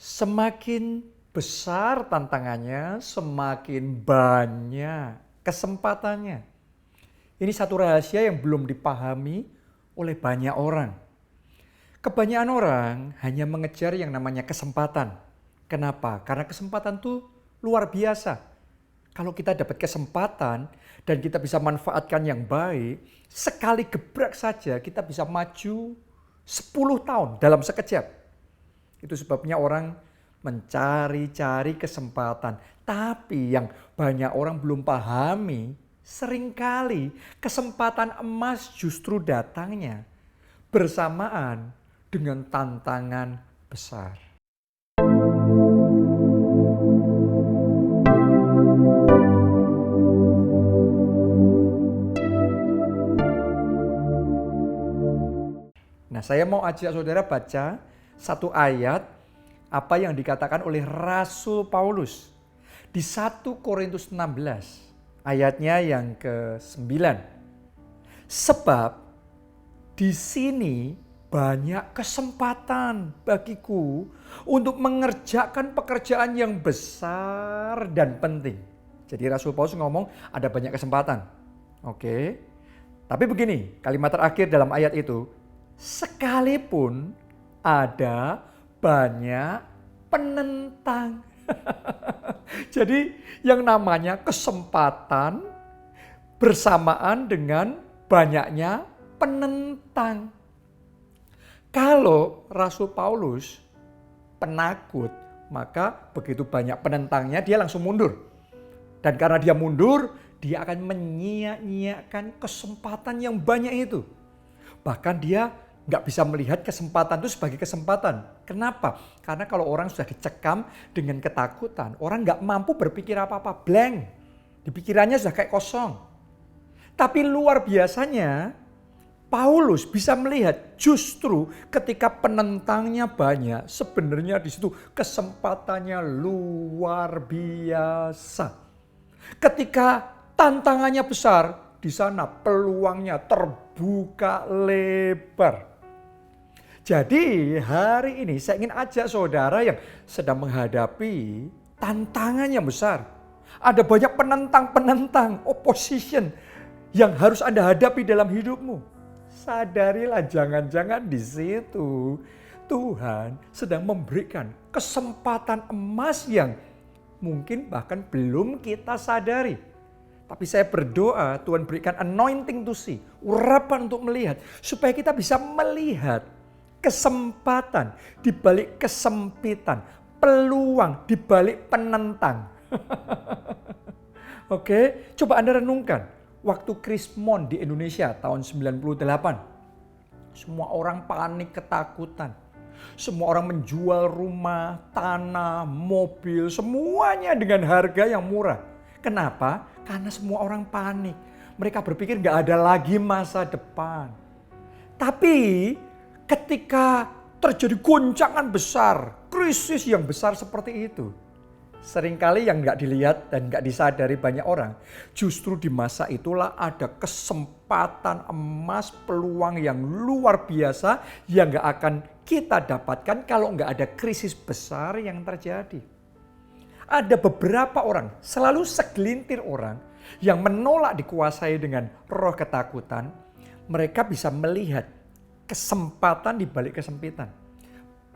Semakin besar tantangannya, semakin banyak kesempatannya. Ini satu rahasia yang belum dipahami oleh banyak orang. Kebanyakan orang hanya mengejar yang namanya kesempatan. Kenapa? Karena kesempatan itu luar biasa. Kalau kita dapat kesempatan dan kita bisa manfaatkan yang baik, sekali gebrak saja kita bisa maju 10 tahun dalam sekejap. Itu sebabnya orang mencari-cari kesempatan. Tapi yang banyak orang belum pahami, seringkali kesempatan emas justru datangnya bersamaan dengan tantangan besar. Nah, saya mau ajak saudara baca satu ayat apa yang dikatakan oleh Rasul Paulus di 1 Korintus 16 ayatnya yang ke-9. Sebab di sini banyak kesempatan bagiku untuk mengerjakan pekerjaan yang besar dan penting. Jadi Rasul Paulus ngomong ada banyak kesempatan. Oke. Tapi begini, kalimat terakhir dalam ayat itu, sekalipun ada banyak penentang. Jadi yang namanya kesempatan bersamaan dengan banyaknya penentang. Kalau Rasul Paulus penakut, maka begitu banyak penentangnya dia langsung mundur. Dan karena dia mundur, dia akan menyia-nyiakan kesempatan yang banyak itu. Bahkan dia nggak bisa melihat kesempatan itu sebagai kesempatan. Kenapa? Karena kalau orang sudah dicekam dengan ketakutan, orang nggak mampu berpikir apa-apa, blank. Di pikirannya sudah kayak kosong. Tapi luar biasanya, Paulus bisa melihat justru ketika penentangnya banyak, sebenarnya di situ kesempatannya luar biasa. Ketika tantangannya besar, di sana peluangnya terbuka lebar. Jadi hari ini saya ingin ajak saudara yang sedang menghadapi tantangan yang besar. Ada banyak penentang-penentang, opposition yang harus Anda hadapi dalam hidupmu. Sadarilah jangan-jangan di situ Tuhan sedang memberikan kesempatan emas yang mungkin bahkan belum kita sadari. Tapi saya berdoa Tuhan berikan anointing to see, urapan untuk melihat. Supaya kita bisa melihat kesempatan di balik kesempitan, peluang di balik penentang. Oke, coba Anda renungkan. Waktu Krismon di Indonesia tahun 98. Semua orang panik ketakutan. Semua orang menjual rumah, tanah, mobil, semuanya dengan harga yang murah. Kenapa? Karena semua orang panik. Mereka berpikir gak ada lagi masa depan. Tapi ketika terjadi goncangan besar, krisis yang besar seperti itu, seringkali yang gak dilihat dan gak disadari banyak orang, justru di masa itulah ada kesempatan emas, peluang yang luar biasa yang gak akan kita dapatkan kalau gak ada krisis besar yang terjadi. Ada beberapa orang, selalu segelintir orang yang menolak dikuasai dengan roh ketakutan. Mereka bisa melihat kesempatan di balik kesempitan,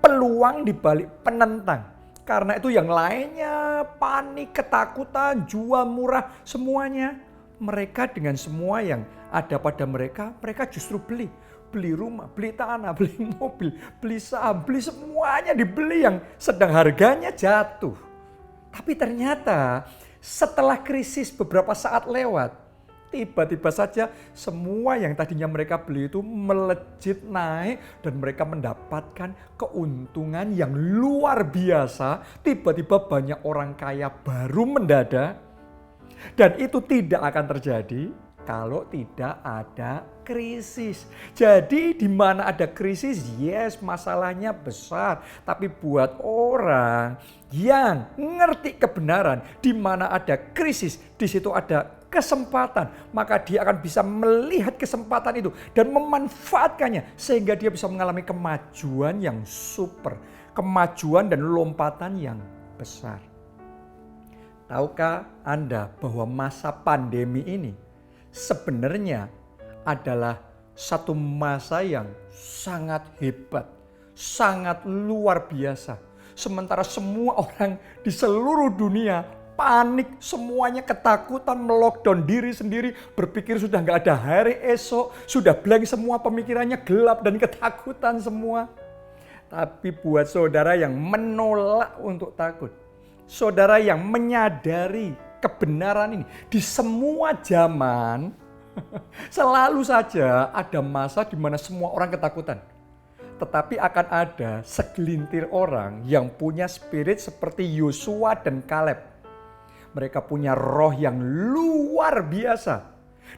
peluang di balik penentang. Karena itu yang lainnya panik, ketakutan, jual murah, semuanya. Mereka dengan semua yang ada pada mereka, mereka justru beli. Beli rumah, beli tanah, beli mobil, beli saham, beli semuanya dibeli yang sedang harganya jatuh. Tapi ternyata setelah krisis beberapa saat lewat, tiba-tiba saja semua yang tadinya mereka beli itu melejit naik dan mereka mendapatkan keuntungan yang luar biasa. Tiba-tiba banyak orang kaya baru mendadak dan itu tidak akan terjadi kalau tidak ada krisis. Jadi di mana ada krisis, yes masalahnya besar. Tapi buat orang yang ngerti kebenaran, di mana ada krisis, di situ ada kesempatan. Maka dia akan bisa melihat kesempatan itu dan memanfaatkannya. Sehingga dia bisa mengalami kemajuan yang super. kemajuan dan lompatan yang besar. Tahukah Anda bahwa masa pandemi ini sebenarnya adalah satu masa yang sangat hebat, sangat luar biasa. Sementara semua orang di seluruh dunia panik, semuanya ketakutan, melockdown diri sendiri, berpikir sudah nggak ada hari esok, sudah blank semua pemikirannya, gelap dan ketakutan semua. Tapi buat saudara yang menolak untuk takut, saudara yang menyadari kebenaran ini, di semua zaman selalu saja ada masa di mana semua orang ketakutan. Tetapi akan ada segelintir orang yang punya spirit seperti Yosua dan Kaleb. Mereka punya roh yang luar biasa.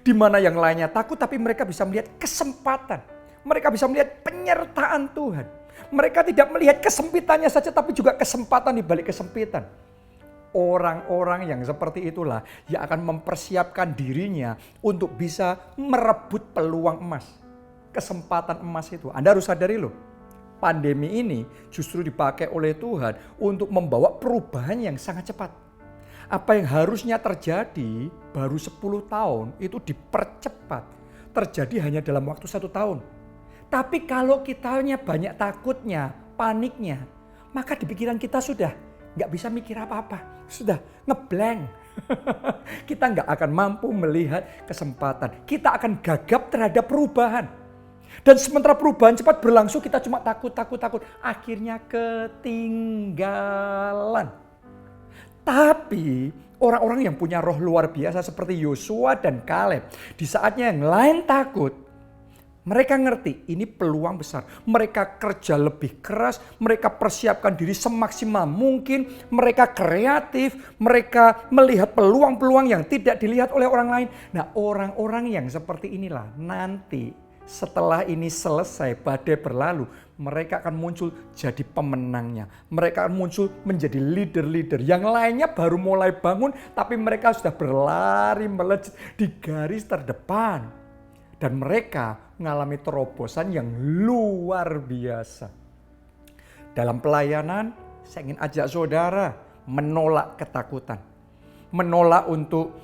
Di mana yang lainnya takut, tapi mereka bisa melihat kesempatan. Mereka bisa melihat penyertaan Tuhan. Mereka tidak melihat kesempitannya saja, tapi juga kesempatan di balik kesempitan. Orang-orang yang seperti itulah yang akan mempersiapkan dirinya untuk bisa merebut peluang emas. Kesempatan emas itu. Anda harus sadari loh. Pandemi ini justru dipakai oleh Tuhan untuk membawa perubahan yang sangat cepat. Apa yang harusnya terjadi baru 10 tahun itu dipercepat. Terjadi hanya dalam waktu 1 tahun. Tapi kalau kitanya banyak takutnya, paniknya, maka di pikiran kita sudah gak bisa mikir apa-apa. Sudah ngeblank. Kita gak akan mampu melihat kesempatan. Kita akan gagap terhadap perubahan. Dan sementara perubahan cepat berlangsung, kita cuma takut. Akhirnya ketinggalan. Tapi orang-orang yang punya roh luar biasa seperti Yosua dan Kaleb, di saatnya yang lain takut, mereka ngerti ini peluang besar. Mereka kerja lebih keras, mereka persiapkan diri semaksimal mungkin, mereka kreatif, mereka melihat peluang-peluang yang tidak dilihat oleh orang lain. Nah, orang-orang yang seperti inilah nanti setelah ini selesai, badai berlalu, mereka akan muncul jadi pemenangnya. Mereka akan muncul menjadi leader-leader. Yang lainnya baru mulai bangun, tapi mereka sudah berlari melejit di garis terdepan. Dan mereka mengalami terobosan yang luar biasa. Dalam pelayanan, saya ingin ajak saudara menolak ketakutan. Menolak untuk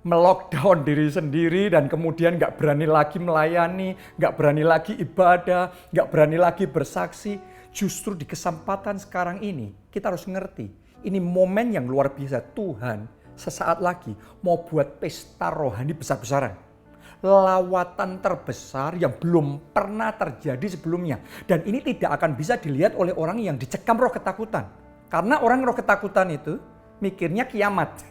melockdown diri sendiri dan kemudian gak berani lagi melayani, gak berani lagi ibadah, gak berani lagi bersaksi. Justru di kesempatan sekarang ini kita harus ngerti, ini momen yang luar biasa. Tuhan sesaat lagi mau buat pesta rohani besar-besaran. Lawatan terbesar yang belum pernah terjadi sebelumnya. Dan ini tidak akan bisa dilihat oleh orang yang dicekam roh ketakutan. Karena orang roh ketakutan itu mikirnya kiamat.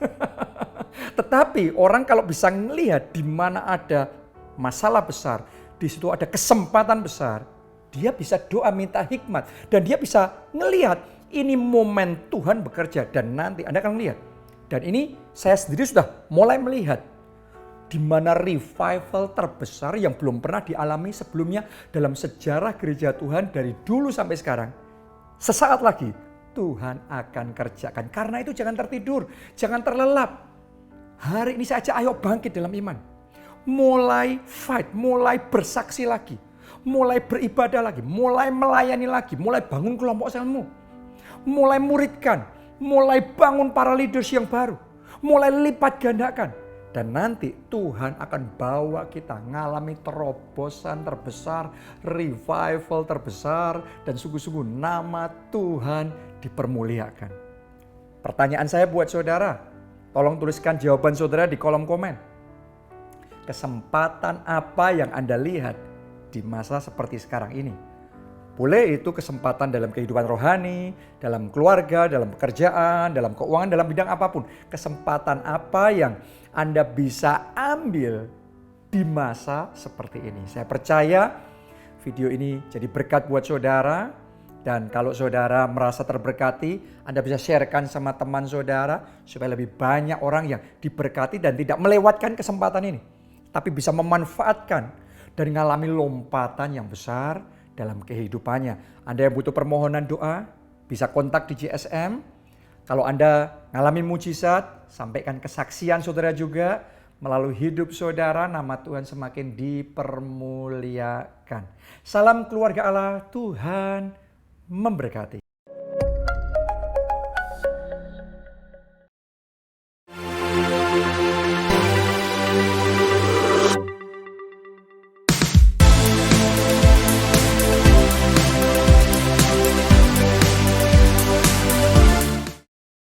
Tetapi orang kalau bisa melihat di mana ada masalah besar, di situ ada kesempatan besar, dia bisa doa minta hikmat dan dia bisa melihat ini momen Tuhan bekerja dan nanti Anda akan melihat. Dan ini saya sendiri sudah mulai melihat di mana revival terbesar yang belum pernah dialami sebelumnya dalam sejarah gereja Tuhan dari dulu sampai sekarang. Sesaat lagi Tuhan akan kerjakan. Karena itu jangan tertidur, jangan terlelap. Hari ini saya ajak ayo bangkit dalam iman. Mulai fight, mulai bersaksi lagi. Mulai beribadah lagi, mulai melayani lagi, mulai bangun kelompok selmu. Mulai muridkan, mulai bangun para leaders yang baru. Mulai lipat gandakan. Dan nanti Tuhan akan bawa kita ngalami terobosan terbesar, revival terbesar, dan sungguh-sungguh nama Tuhan dipermuliakan. Pertanyaan saya buat saudara, tolong tuliskan jawaban saudara di kolom komen. Kesempatan apa yang Anda lihat di masa seperti sekarang ini? Boleh itu kesempatan dalam kehidupan rohani, dalam keluarga, dalam pekerjaan, dalam keuangan, dalam bidang apapun. Kesempatan apa yang Anda bisa ambil di masa seperti ini? Saya percaya video ini jadi berkat buat saudara. Dan kalau saudara merasa terberkati, Anda bisa sharekan sama teman saudara supaya lebih banyak orang yang diberkati dan tidak melewatkan kesempatan ini. Tapi bisa memanfaatkan dan mengalami lompatan yang besar dalam kehidupannya. Anda yang butuh permohonan doa, bisa kontak di GSM. Kalau Anda ngalamin mujizat, sampaikan kesaksian saudara juga. Melalui hidup saudara, nama Tuhan semakin dipermuliakan. Salam keluarga Allah, Tuhan memberkati.